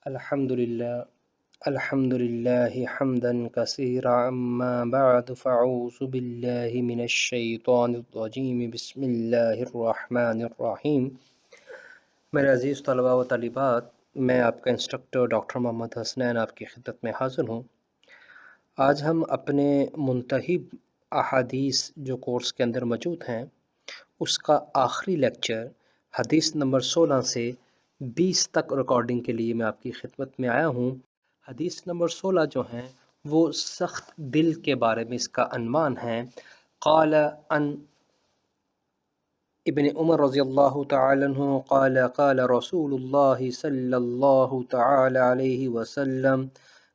الحمد لله حمدا كثيرا أما بعد فأعوذ بالله من الشيطان الرجيم بسم الله الرحمن الرحیم۔ میرے عزیز طلباء و طالبات، میں آپ کا انسٹرکٹر ڈاکٹر محمد حسنین آپ کی خدمت میں حاضر ہوں۔ آج ہم اپنے منتخب احادیث جو کورس کے اندر موجود ہیں اس کا آخری لیکچر حدیث نمبر 16 سے 20 تک ریکارڈنگ کے لیے میں آپ کی خدمت میں آیا ہوں۔ حدیث نمبر 16 جو ہیں وہ سخت دل کے بارے میں اس کا عنوان ہے۔ قال ان ابن عمر رضی اللہ تعالی عنہ قال قال رسول اللہ صلی اللہ تعالی علیہ وسلم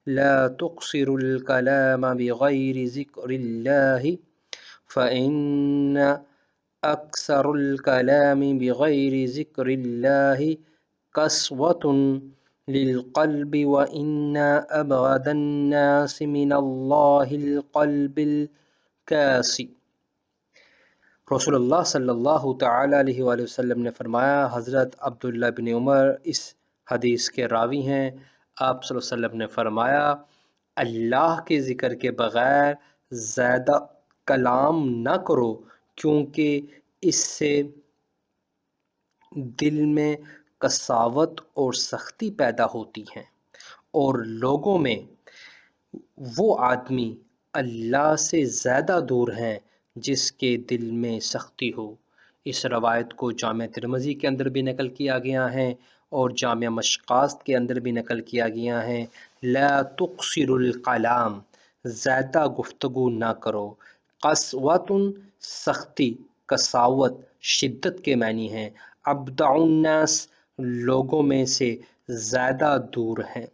لا تقصر الكلام بغیر ذکر اللہ فإن أكثر الكلام بغير ذكر الله قسوة للقلب وإن أبغض الناس من الله القلب القاسي۔ رسول اللہ صلی اللہ تعالی علیہ وآلہ وسلم نے فرمایا، حضرت عبداللہ بن عمر اس حدیث کے راوی ہیں، آپ صلی اللہ علیہ وسلم نے فرمایا اللہ کے ذکر کے بغیر زیادہ کلام نہ کرو، کیونکہ اس سے دل میں قساوت اور سختی پیدا ہوتی ہے، اور لوگوں میں وہ آدمی اللہ سے زیادہ دور ہیں جس کے دل میں سختی ہو۔ اس روایت کو جامع ترمذی کے اندر بھی نقل کیا گیا ہے اور جامع مشکات کے اندر بھی نقل کیا گیا ہے۔ لا تقصر الکلام، زیادہ گفتگو نہ کرو۔ قسوۃ، سختی، قساوت شدت کے معنی ہیں۔ ابدع الناس، لوگوں میں سے زیادہ دور ہیں۔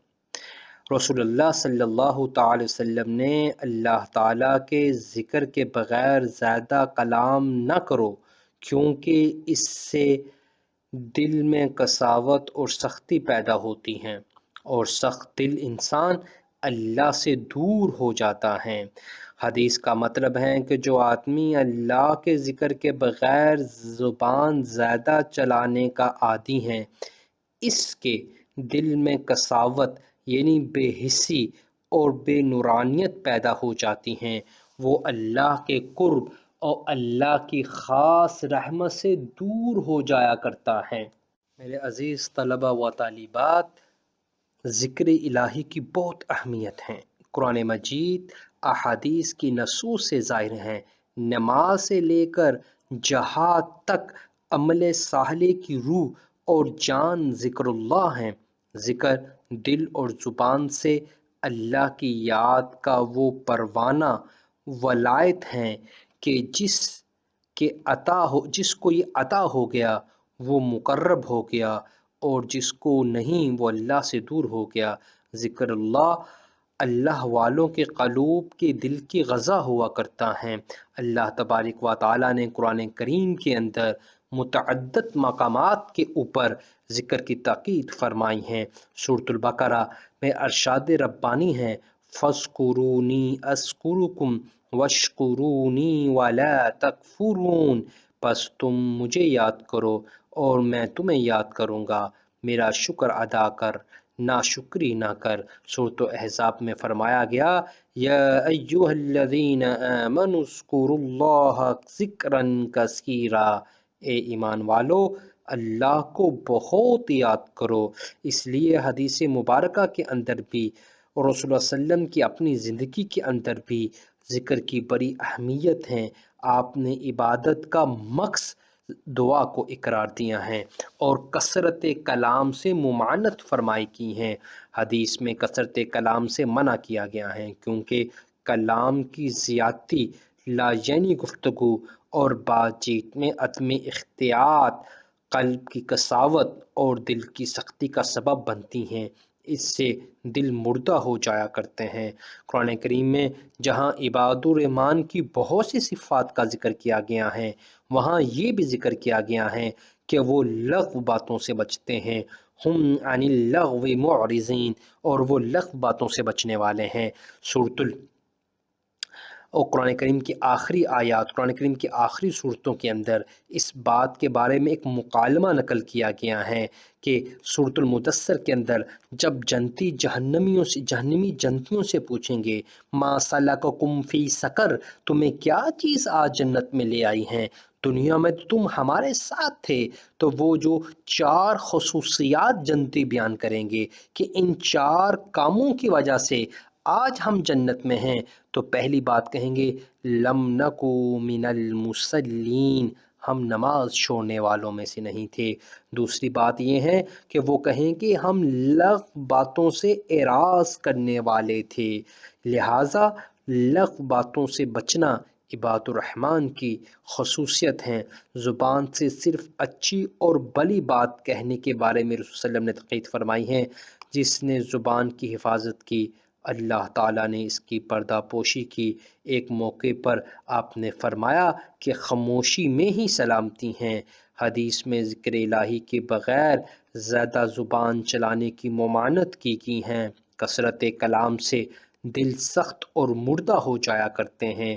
رسول اللہ صلی اللہ تعالی وسلم نے اللہ تعالیٰ کے ذکر کے بغیر زیادہ کلام نہ کرو، کیونکہ اس سے دل میں قساوت اور سختی پیدا ہوتی ہیں، اور سخت دل انسان اللہ سے دور ہو جاتا ہے۔ حدیث کا مطلب ہے کہ جو آدمی اللہ کے ذکر کے بغیر زبان زیادہ چلانے کا عادی ہے، اس کے دل میں قساوت یعنی بے حسی اور بے نورانیت پیدا ہو جاتی ہیں، وہ اللہ کے قرب اور اللہ کی خاص رحمت سے دور ہو جایا کرتا ہے۔ میرے عزیز طلبہ و طالبات، ذکر الہی کی بہت اہمیت ہے۔ قرآن مجید احادیث کی نصوص سے ظاہر ہیں۔ نماز سے لے کر جہاد تک عمل صالح کی روح اور جان ذکر اللہ ہیں۔ ذکر دل اور زبان سے اللہ کی یاد کا وہ پروانہ ولایت ہیں کہ جس کو یہ عطا ہو گیا وہ مقرب ہو گیا، اور جس کو نہیں وہ اللہ سے دور ہو گیا۔ ذکر اللہ والوں کے قلوب کے دل کی غذا ہوا کرتا ہے۔ اللہ تبارک و تعالیٰ نے قرآن کریم کے اندر متعدد مقامات کے اوپر ذکر کی تاکید فرمائی ہے۔ سورۃ البقرہ میں ارشاد ربانی ہے، فَاذْكُرُونِي أَذْكُرُكُمْ وَاشْكُرُونِي وَلَا تَكْفُرُونَ، پس تم مجھے یاد کرو اور میں تمہیں یاد کروں گا، میرا شکر ادا کر، ناشکری نہ کر۔ سورۃ احزاب میں فرمایا گیا، یا ایھا الذین آمنوا اذکروا اللہ ذکرا کثیرا، اے ایمان والو اللہ کو بہت یاد کرو۔ اس لیے حدیث مبارکہ کے اندر بھی اور رسول اللہ صلی اللہ علیہ وسلم کی اپنی زندگی کے اندر بھی ذکر کی بڑی اہمیت ہے۔ آپ نے عبادت کا مقصد دعا کو اقرار دیا ہے اور کثرت کلام سے ممانعت فرمائی کی ہے۔ حدیث میں کثرت کلام سے منع کیا گیا ہے، کیونکہ کلام کی زیادتی لاینی گفتگو اور بات چیت میں عدم احتیاط قلب کی قساوت اور دل کی سختی کا سبب بنتی ہیں، اس سے دل مردہ ہو جایا کرتے ہیں۔ قرآن کریم میں جہاں عباد الرحمن کی بہت سی صفات کا ذکر کیا گیا ہے، وہاں یہ بھی ذکر کیا گیا ہے کہ وہ لغو باتوں سے بچتے ہیں، ہم عن اللغو معرضین، اور وہ لغو باتوں سے بچنے والے ہیں۔ سورۃ اور قرآن کریم کی آخری آیات، قرآن کریم کی آخری صورتوں کے اندر اس بات کے بارے میں ایک مکالمہ نقل کیا گیا ہے کہ سورۃ المدثر کے اندر جب جہنمی جنتیوں سے پوچھیں گے ما سلککم فی سقر، تمہیں کیا چیز آج جنت میں لے آئی ہیں، دنیا میں تم ہمارے ساتھ تھے، تو وہ جو 4 خصوصیات جنتی بیان کریں گے کہ ان 4 کاموں کی وجہ سے آج ہم جنت میں ہیں، تو پہلی بات کہیں گے لم نکو من المصلین، ہم نماز چھوڑنے والوں میں سے نہیں تھے۔ دوسری بات یہ ہے کہ وہ کہیں کہ ہم لغو باتوں سے اعراض کرنے والے تھے، لہٰذا لغو باتوں سے بچنا عباد الرحمن کی خصوصیت ہیں۔ زبان سے صرف اچھی اور بھلی بات کہنے کے بارے میں رسول صلی اللہ علیہ وسلم نے تقید فرمائی ہے، جس نے زبان کی حفاظت کی اللہ تعالیٰ نے اس کی پردہ پوشی کی۔ ایک موقع پر آپ نے فرمایا کہ خاموشی میں ہی سلامتی ہیں۔ حدیث میں ذکر الہی کے بغیر زیادہ زبان چلانے کی ممانعت کی ہیں۔ کثرت کلام سے دل سخت اور مردہ ہو جایا کرتے ہیں۔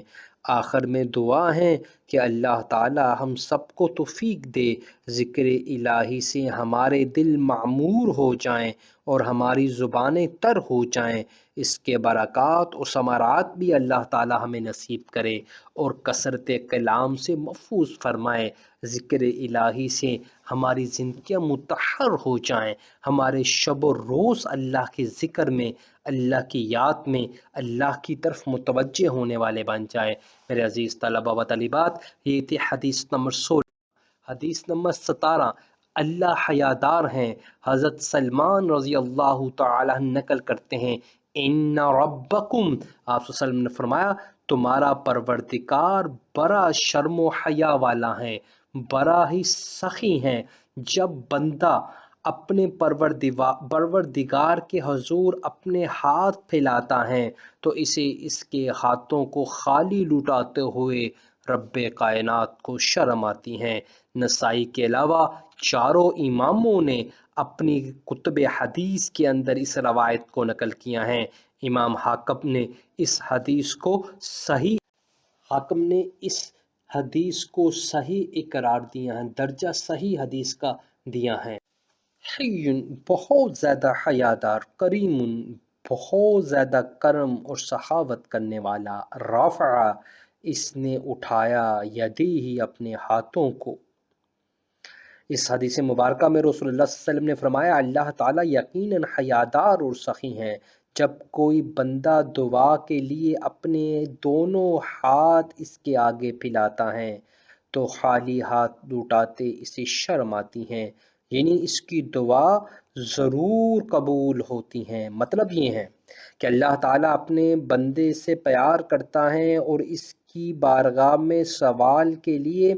آخر میں دعا ہے کہ اللہ تعالی ہم سب کو توفیق دے، ذکر الہی سے ہمارے دل معمور ہو جائیں اور ہماری زبانیں تر ہو جائیں۔ اس کے برکات اور ثمرات بھی اللہ تعالی ہمیں نصیب کرے اور کثرت کلام سے محفوظ فرمائے۔ ذکر الہی سے ہماری زندگیاں متحر ہو جائیں، ہمارے شب و روز اللہ کے ذکر میں، اللہ کی یاد میں، اللہ کی طرف متوجہ ہونے والے بن جائے۔ میرے عزیز طلبہ و طالبات، یہ تھی حدیث نمبر 16۔ حدیث نمبر 17، اللہ حیادار ہیں۔ حضرت سلمان رضی اللہ تعالیٰ نقل کرتے ہیں، ان ربکم، آپ صلی اللہ علیہ وسلم نے فرمایا تمہارا پروردگار بڑا شرم و حیا والا ہے، بڑا ہی سخی ہے۔ جب بندہ اپنے پروردگار کے حضور اپنے ہاتھ پھیلاتا ہے تو اسے اس کے ہاتھوں کو خالی لٹاتے ہوئے رب کائنات کو شرم آتی ہے۔ نسائی کے علاوہ چاروں اماموں نے اپنی کتب حدیث کے اندر اس روایت کو نقل کیا ہے۔ امام حاکم نے اس حدیث کو صحیح اقرار دیا ہے، درجہ صحیح حدیث کا دیا ہے۔ حی، بہت زیادہ حیادار، کریم، بہت زیادہ کرم اور سخاوت کرنے والا، رافع، اس نے اٹھایا یدیہ، اپنے ہاتھوں کو۔ اس حدیث مبارکہ میں رسول اللہ صلی اللہ علیہ وسلم نے فرمایا اللہ تعالیٰ یقیناً حیادار اور سخی ہیں۔ جب کوئی بندہ دعا کے لیے اپنے دونوں ہاتھ اس کے آگے پھیلاتا ہے تو خالی ہاتھ لوٹاتے اسے شرم آتی ہے، یعنی اس کی دعا ضرور قبول ہوتی ہیں۔ مطلب یہ ہے کہ اللہ تعالیٰ اپنے بندے سے پیار کرتا ہے اور اس کی بارگاہ میں سوال کے لیے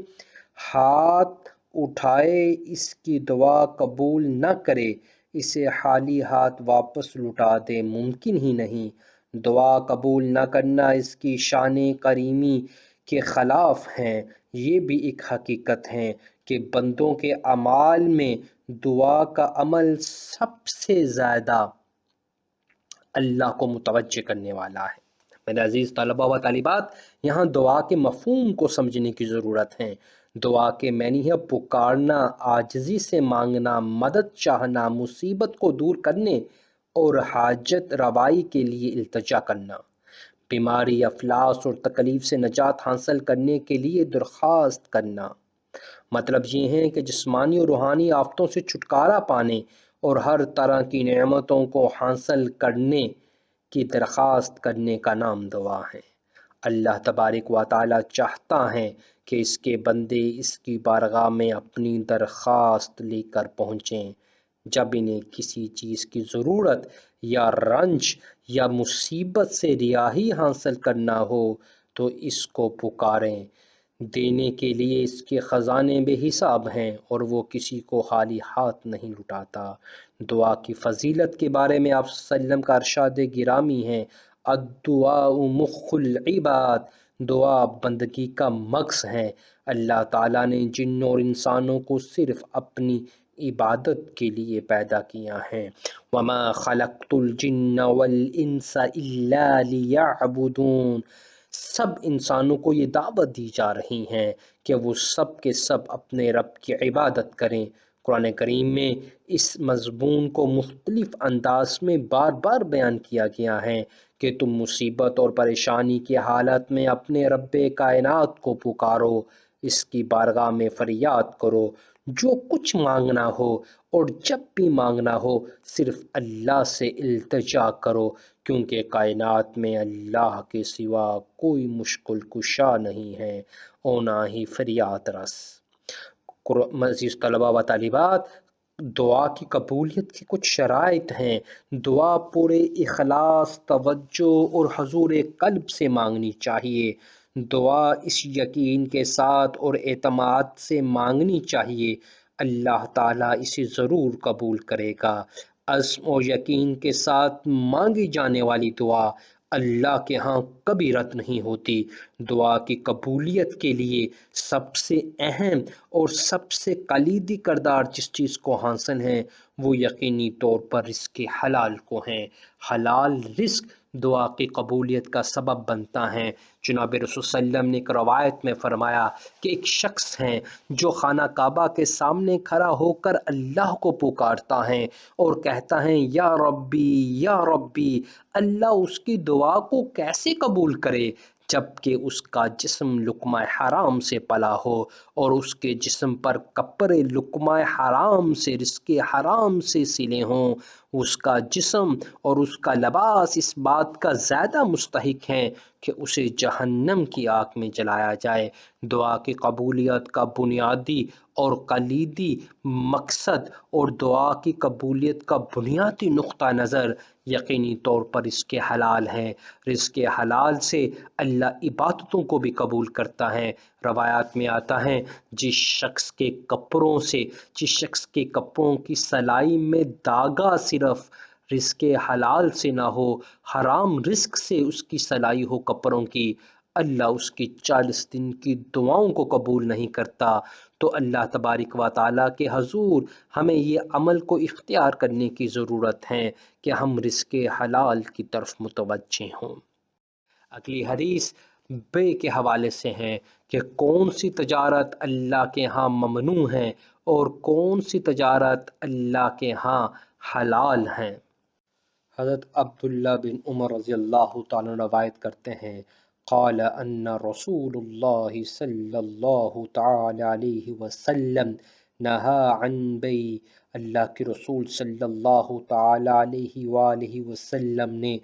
ہاتھ اٹھائے اس کی دعا قبول نہ کرے، اسے خالی ہاتھ واپس لوٹا دے، ممکن ہی نہیں۔ دعا قبول نہ کرنا اس کی شان کریمی کے خلاف ہے۔ یہ بھی ایک حقیقت ہے کہ بندوں کے اعمال میں دعا کا عمل سب سے زیادہ اللہ کو متوجہ کرنے والا ہے۔ میرے عزیز طلبہ و طالبات، یہاں دعا کے مفہوم کو سمجھنے کی ضرورت ہے۔ دعا کے معنی ہے پکارنا، عاجزی سے مانگنا، مدد چاہنا، مصیبت کو دور کرنے اور حاجت روائی کے لیے التجا کرنا، بیماری، افلاس اور تکلیف سے نجات حاصل کرنے کے لیے درخواست کرنا۔ مطلب یہ ہے کہ جسمانی اور روحانی آفتوں سے چھٹکارا پانے اور ہر طرح کی نعمتوں کو حاصل کرنے کی درخواست کرنے کا نام دعا ہے۔ اللہ تبارک و تعالی چاہتا ہے کہ اس کے بندے اس کی بارگاہ میں اپنی درخواست لے کر پہنچیں۔ جب انہیں کسی چیز کی ضرورت یا رنج یا مصیبت سے رہائی حاصل کرنا ہو تو اس کو پکاریں، دینے کے لیے اس کے خزانے بے حساب ہیں اور وہ کسی کو خالی ہاتھ نہیں لٹاتا۔ دعا کی فضیلت کے بارے میں آپ صلی اللہ علیہ وسلم کا ارشاد گرامی ہے، الدعاء مخ العباد، دعا بندگی کا مغز ہے۔ اللہ تعالیٰ نے جنوں اور انسانوں کو صرف اپنی عبادت کے لیے پیدا کیا ہے۔ وَمَا خَلَقْتُ الْجِنَّ وَالْإِنسَ إِلَّا لِيَعْبُدُونَ، سب انسانوں کو یہ دعوت دی جا رہی ہیں کہ وہ سب کے سب اپنے رب کی عبادت کریں۔ قرآن کریم میں اس مضمون کو مختلف انداز میں بار بار بیان کیا گیا ہے کہ تم مصیبت اور پریشانی کی حالت میں اپنے رب کائنات کو پکارو، اس کی بارگاہ میں فریاد کرو، جو کچھ مانگنا ہو اور جب بھی مانگنا ہو صرف اللہ سے التجا کرو، کیونکہ کائنات میں اللہ کے سوا کوئی مشکل کشا نہیں ہے اور نہ ہی فریاد رس۔ عزیز طلباء و طالبات، دعا کی قبولیت کی کچھ شرائط ہیں۔ دعا پورے اخلاص، توجہ اور حضور قلب سے مانگنی چاہیے۔ دعا اس یقین کے ساتھ اور اعتماد سے مانگنی چاہیے اللہ تعالیٰ اسے ضرور قبول کرے گا۔ عزم اور یقین کے ساتھ مانگی جانے والی دعا اللہ کے ہاں کبھی رد نہیں ہوتی۔ دعا کی قبولیت کے لیے سب سے اہم اور سب سے کلیدی کردار جس چیز کو حاصل ہے وہ یقینی طور پر رزق حلال کو ہے۔ حلال رزق دعا کی قبولیت کا سبب بنتا ہے۔ جناب رسول صلی اللہ علیہ وسلم نے ایک روایت میں فرمایا کہ ایک شخص ہے جو خانہ کعبہ کے سامنے کھڑا ہو کر اللہ کو پکارتا ہے اور کہتا ہے یا ربی یا ربی، اللہ اس کی دعا کو کیسے قبول کرے جبکہ اس کا جسم لقمہ حرام سے پلا ہو اور اس کے جسم پر کپڑے لقمہ حرام سے رزق حرام سے سلے ہوں۔ اس کا جسم اور اس کا لباس اس بات کا زیادہ مستحق ہے کہ اسے جہنم کی آگ میں جلایا جائے۔ دعا کی قبولیت کا بنیادی اور کلیدی مقصد اور دعا کی قبولیت کا بنیادی نقطہ نظر یقینی طور پر رزق حلال ہے۔ رزق حلال سے اللہ عبادتوں کو بھی قبول کرتا ہے۔ روایات میں آتا ہے جس شخص کے کپڑوں کی سلائی میں داغا صرف رزق حلال سے نہ ہو، حرام رزق سے اس کی سلائی ہو کپڑوں کی، اللہ اس کی 40 دن کی دعاؤں کو قبول نہیں کرتا۔ تو اللہ تبارک و تعالیٰ کے حضور ہمیں یہ عمل کو اختیار کرنے کی ضرورت ہے کہ ہم رزق حلال کی طرف متوجہ ہوں۔ اگلی حدیث بے کے حوالے سے ہے کہ کون سی تجارت اللہ کے ہاں ممنوع ہے اور کون سی تجارت اللہ کے ہاں حلال ہیں۔ حضرت عبداللہ بن عمر رضی اللہ تعالیٰ روایت کرتے ہیں قال ان رسول اللہ صلی اللہ تعالی علیہ وسلم نہا عن بی، اللہ کے رسول صلی اللہ تعالی علیہ وآلہ وسلم نے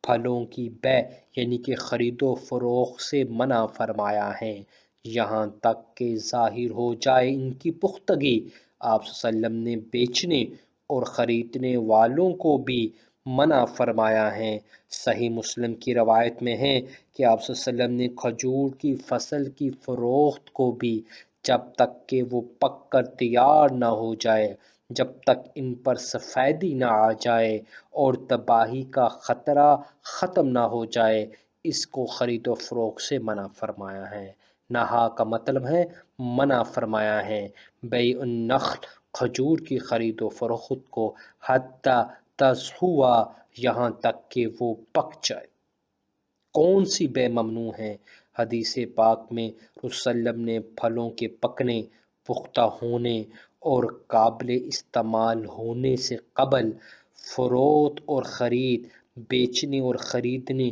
پھلوں کی بے یعنی کہ خرید و فروخت سے منع فرمایا ہے یہاں تک کہ ظاہر ہو جائے ان کی پختگی۔ آپ صلی اللہ علیہ وسلم نے بیچنے اور خریدنے والوں کو بھی منع فرمایا ہے۔ صحیح مسلم کی روایت میں ہے کہ آپ صلی اللہ علیہ وسلم نے کھجور کی فصل کی فروخت کو بھی جب تک کہ وہ پک کر تیار نہ ہو جائے، جب تک ان پر سفیدی نہ آ جائے اور تباہی کا خطرہ ختم نہ ہو جائے، اس کو خرید و فروخت سے منع فرمایا ہے۔ نہا کا مطلب ہے منع فرمایا ہے۔ بیع النخل کھجور کی خرید و فروخت کو حتی تزہوا یہاں تک کہ وہ پک جائے۔ کون سی بے ممنوع ہے؟ حدیث پاک میں رسول صلی اللہ علیہ وسلم نے پھلوں کے پکنے، پختہ ہونے اور قابل استعمال ہونے سے قبل فروخت اور خرید، بیچنے اور خریدنے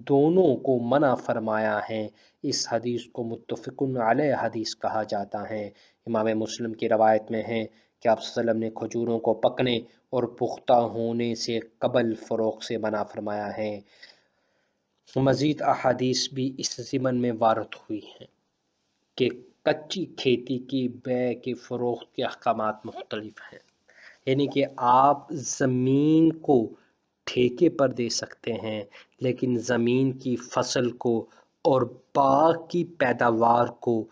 دونوں کو منع فرمایا ہے۔ اس حدیث کو متفق علیہ حدیث کہا جاتا ہے۔ امام مسلم کی روایت میں ہے کہ آپ صلی اللہ علیہ وسلم نے کھجوروں کو پکنے اور پختہ ہونے سے قبل فروخت سے منع فرمایا ہے۔ مزید احادیث بھی اس ضمن میں وارد ہوئی ہیں کہ کچی کھیتی کی بیع کے فروخت کے احکامات مختلف ہیں، یعنی کہ آپ زمین کو ٹھیکے پر دے سکتے ہیں لیکن زمین کی فصل کو اور باغ کی پیداوار کو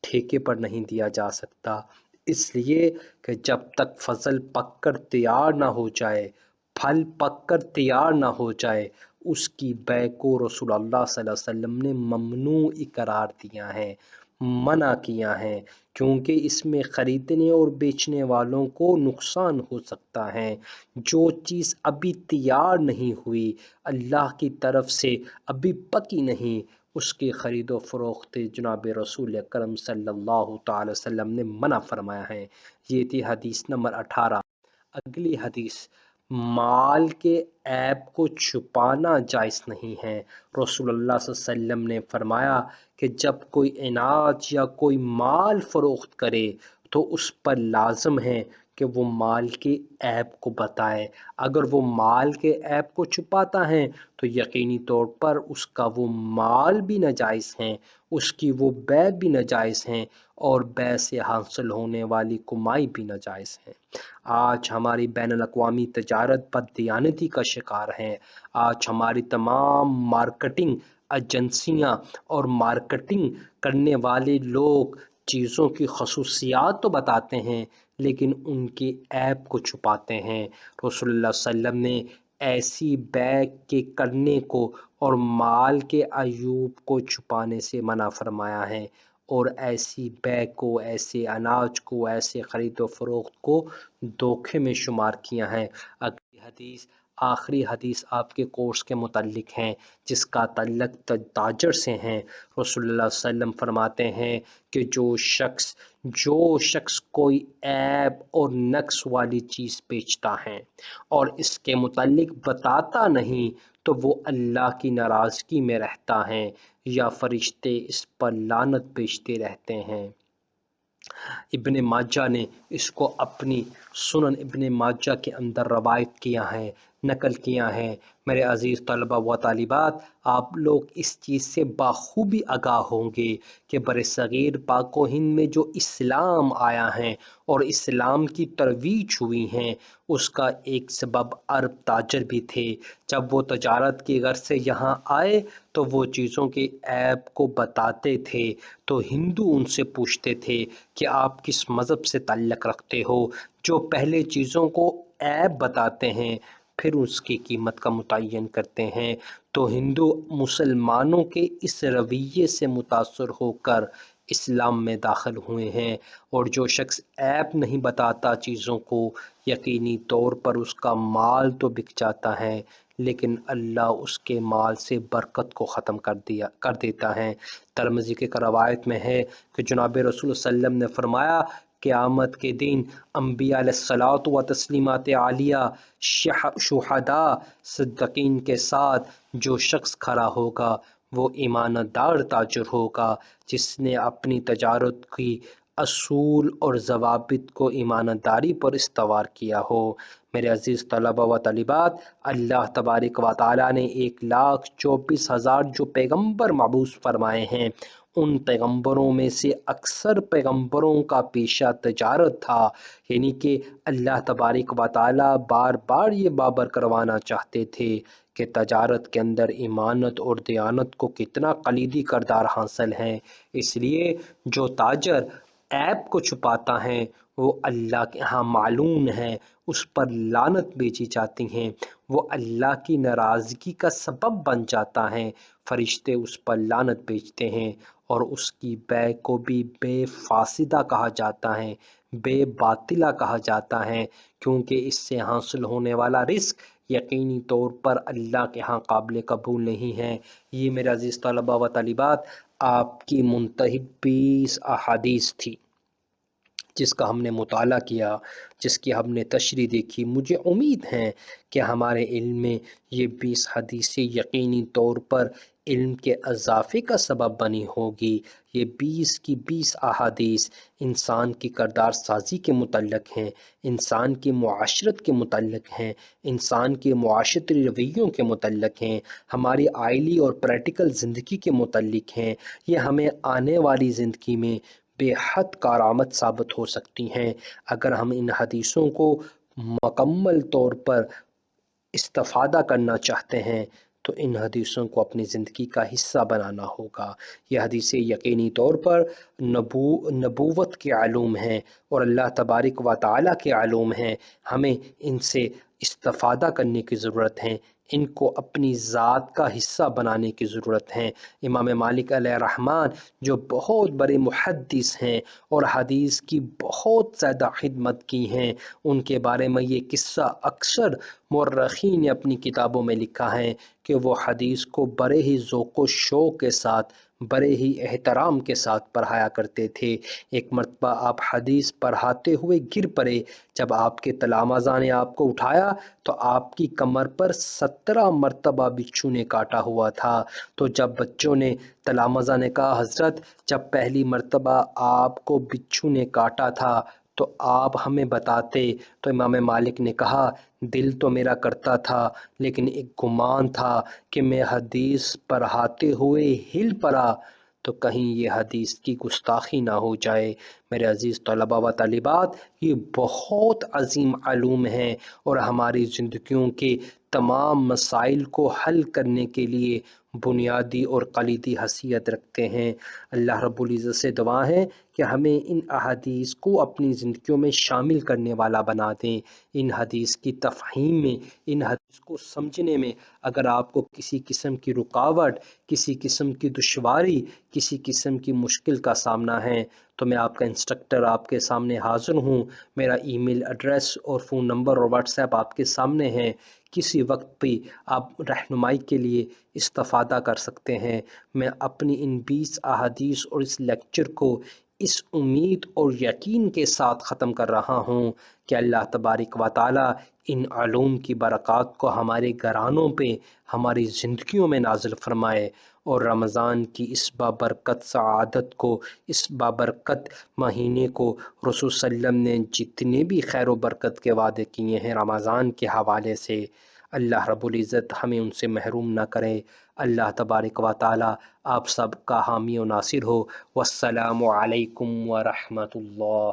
ٹھیکے پر نہیں دیا جا سکتا، اس لیے کہ جب تک فصل پک کر تیار نہ ہو جائے، پھل پک کر تیار نہ ہو جائے، اس کی بیع کو رسول اللہ صلی اللہ علیہ وسلم نے ممنوع قرار دیا ہے، منع کیا ہے، کیونکہ اس میں خریدنے اور بیچنے والوں کو نقصان ہو سکتا ہے۔ جو چیز ابھی تیار نہیں ہوئی، اللہ کی طرف سے ابھی پکی نہیں، اس کی خرید و فروخت جناب رسول اکرم صلی اللہ تعالی وسلم نے منع فرمایا ہے۔ یہ تھی حدیث نمبر 18۔ اگلی حدیث، مال کے عیب کو چھپانا جائز نہیں ہے۔ رسول اللہ صلی اللہ علیہ وسلم نے فرمایا کہ جب کوئی اناج یا کوئی مال فروخت کرے تو اس پر لازم ہے کہ وہ مال کے عیب کو بتائے۔ اگر وہ مال کے عیب کو چھپاتا ہے تو یقینی طور پر اس کا وہ مال بھی ناجائز ہے، اس کی وہ بیع بھی ناجائز ہیں، اور بیع سے حاصل ہونے والی کمائی بھی ناجائز ہے۔ آج ہماری بین الاقوامی تجارت بددیانتی کا شکار ہے۔ آج ہماری تمام مارکیٹنگ ایجنسیاں اور مارکیٹنگ کرنے والے لوگ چیزوں کی خصوصیات تو بتاتے ہیں لیکن ان کے عیب کو چھپاتے ہیں۔ رسول اللہ صلی اللہ علیہ وسلم نے ایسی بیع کے کرنے کو اور مال کے عیوب کو چھپانے سے منع فرمایا ہے، اور ایسی بیع کو، ایسے اناج کو، ایسے خرید و فروخت کو دھوکے میں شمار کیا ہے۔ اگلی حدیث، آخری حدیث آپ کے کورس کے متعلق ہیں، جس کا تعلق تاجر سے ہیں۔ رسول اللہ صلی اللہ علیہ وسلم فرماتے ہیں کہ جو شخص کوئی عیب اور نقص والی چیز بیچتا ہے اور اس کے متعلق بتاتا نہیں تو وہ اللہ کی ناراضگی میں رہتا ہے، یا فرشتے اس پر لعنت بھیجتے رہتے ہیں۔ ابن ماجہ نے اس کو اپنی سنن ابن ماجہ کے اندر روایت کیا ہے، نقل کیا ہے۔ میرے عزیز طلبہ و طالبات، آپ لوگ اس چیز سے بخوبی آگاہ ہوں گے کہ برصغیر پاک و ہند میں جو اسلام آیا ہے اور اسلام کی ترویج ہوئی ہیں، اس کا ایک سبب عرب تاجر بھی تھے۔ جب وہ تجارت کی غرض سے یہاں آئے تو وہ چیزوں کے عیب کو بتاتے تھے، تو ہندو ان سے پوچھتے تھے کہ آپ کس مذہب سے تعلق رکھتے ہو؟ جو پہلے چیزوں کو عیب بتاتے ہیں پھر اس کی قیمت کا متعین کرتے ہیں۔ تو ہندو مسلمانوں کے اس رویے سے متاثر ہو کر اسلام میں داخل ہوئے ہیں، اور جو شخص عیب نہیں بتاتا چیزوں کو، یقینی طور پر اس کا مال تو بک جاتا ہے لیکن اللہ اس کے مال سے برکت کو ختم کر دیتا ہے۔ ترمذی کی روایت میں ہے کہ جناب رسول صلی اللہ علیہ وسلم نے فرمایا، قیامت کے دن انبیاء علیہ الصلوۃ و تسلیمات عالیہ، شہداء، صدیقین کے ساتھ جو شخص کھڑا ہوگا وہ ایماندار تاجر ہوگا، جس نے اپنی تجارت کی اصول اور ضوابط کو ایمانداری پر استوار کیا ہو۔ میرے عزیز طلبہ و طالبات، اللہ تبارک و تعالیٰ نے 1,24,000 جو پیغمبر مبعوث فرمائے ہیں، ان پیغمبروں میں سے اکثر پیغمبروں کا پیشہ تجارت تھا، یعنی کہ اللہ تبارک و تعالیٰ بار بار یہ بابر کروانا چاہتے تھے کہ تجارت کے اندر ایمانت اور دیانت کو کتنا کلیدی کردار حاصل ہے۔ اس لیے جو تاجر عیب کو چھپاتا ہے وہ اللہ کے ہاں معلوم ہے، اس پر لعنت بھیجی جاتی ہیں، وہ اللہ کی ناراضگی کا سبب بن جاتا ہے، فرشتے اس پر لعنت بھیجتے ہیں، اور اس کی بیع کو بھی بے فاسدہ کہا جاتا ہے، بے باطلہ کہا جاتا ہے، کیونکہ اس سے حاصل ہونے والا رزق یقینی طور پر اللہ کے ہاں قابل قبول نہیں ہے۔ یہ میرے عزیز طلبہ و طالبات آپ کی منتخب 20 احادیث تھی جس کا ہم نے مطالعہ کیا، جس کی ہم نے تشریح دیکھی۔ مجھے امید ہے کہ ہمارے علم میں یہ 20 حدیثیں یقینی طور پر علم کے اضافے کا سبب بنی ہوگی۔ یہ 20 کی 20 احادیث انسان کی کردار سازی کے متعلق ہیں، انسان کی معاشرت کے متعلق ہیں، انسان کے معاشرتی رویوں کے متعلق ہیں، ہماری آئلی اور پریکٹیکل زندگی کے متعلق ہیں۔ یہ ہمیں آنے والی زندگی میں بے حد کارآمد ثابت ہو سکتی ہیں اگر ہم ان حدیثوں کو مکمل طور پر استفادہ کرنا چاہتے ہیں، تو ان حدیثوں کو اپنی زندگی کا حصہ بنانا ہوگا۔ یہ حدیثیں یقینی طور پر نبوت کے علوم ہیں اور اللہ تبارک و تعالیٰ کے علوم ہیں، ہمیں ان سے استفادہ کرنے کی ضرورت ہے، ان کو اپنی ذات کا حصہ بنانے کی ضرورت ہے۔ امام مالک علیہ الرحمن جو بہت بڑے محدث ہیں اور حدیث کی بہت زیادہ خدمت کی ہیں، ان کے بارے میں یہ قصہ اکثر مورخین نے اپنی کتابوں میں لکھا ہے کہ وہ حدیث کو بڑے ہی ذوق و شوق کے ساتھ، بڑے ہی احترام کے ساتھ پڑھایا کرتے تھے۔ ایک مرتبہ آپ حدیث پڑھاتے ہوئے گر پڑے، جب آپ کے تلامذہ نے آپ کو اٹھایا تو آپ کی کمر پر 17 مرتبہ بچھو نے کاٹا ہوا تھا۔ تو جب بچوں نے، تلامذہ نے کہا حضرت جب پہلی مرتبہ آپ کو بچھو نے کاٹا تھا تو آپ ہمیں بتاتے، تو امام مالک نے کہا دل تو میرا کرتا تھا، لیکن ایک گمان تھا کہ میں حدیث پڑھاتے ہوئے ہل پڑا تو کہیں یہ حدیث کی گستاخی نہ ہو جائے۔ میرے عزیز طلباء و طالبات، یہ بہت عظیم علوم ہیں اور ہماری زندگیوں کے تمام مسائل کو حل کرنے کے لیے بنیادی اور کلیدی حیثیت رکھتے ہیں۔ اللہ رب العزت سے دعا ہے کہ ہمیں ان احادیث کو اپنی زندگیوں میں شامل کرنے والا بنا دیں۔ ان حدیث کی تفہیم میں، ان حدیث کو سمجھنے میں اگر آپ کو کسی قسم کی رکاوٹ، کسی قسم کی دشواری، کسی قسم کی مشکل کا سامنا ہے تو میں آپ کا انسٹرکٹر آپ کے سامنے حاضر ہوں۔ میرا ای میل ایڈریس اور فون نمبر اور واٹس ایپ آپ کے سامنے ہے، کسی وقت بھی آپ رہنمائی کے لیے استفادہ کر سکتے ہیں۔ میں اپنی ان 20 احادیث اور اس لیکچر کو اس امید اور یقین کے ساتھ ختم کر رہا ہوں کہ اللہ تبارک و تعالی ان علوم کی برکات کو ہمارے گھرانوں پہ، ہماری زندگیوں میں نازل فرمائے، اور رمضان کی اس بابرکت سعادت کو، اس بابرکت مہینے کو رسول صلی اللہ علیہ وسلم نے جتنے بھی خیر و برکت کے وعدے کیے ہیں رمضان کے حوالے سے، اللہ رب العزت ہمیں ان سے محروم نہ کرے۔ اللہ تبارک و تعالی آپ سب کا حامی و ناصر ہو۔ والسلام علیکم ورحمۃ اللہ۔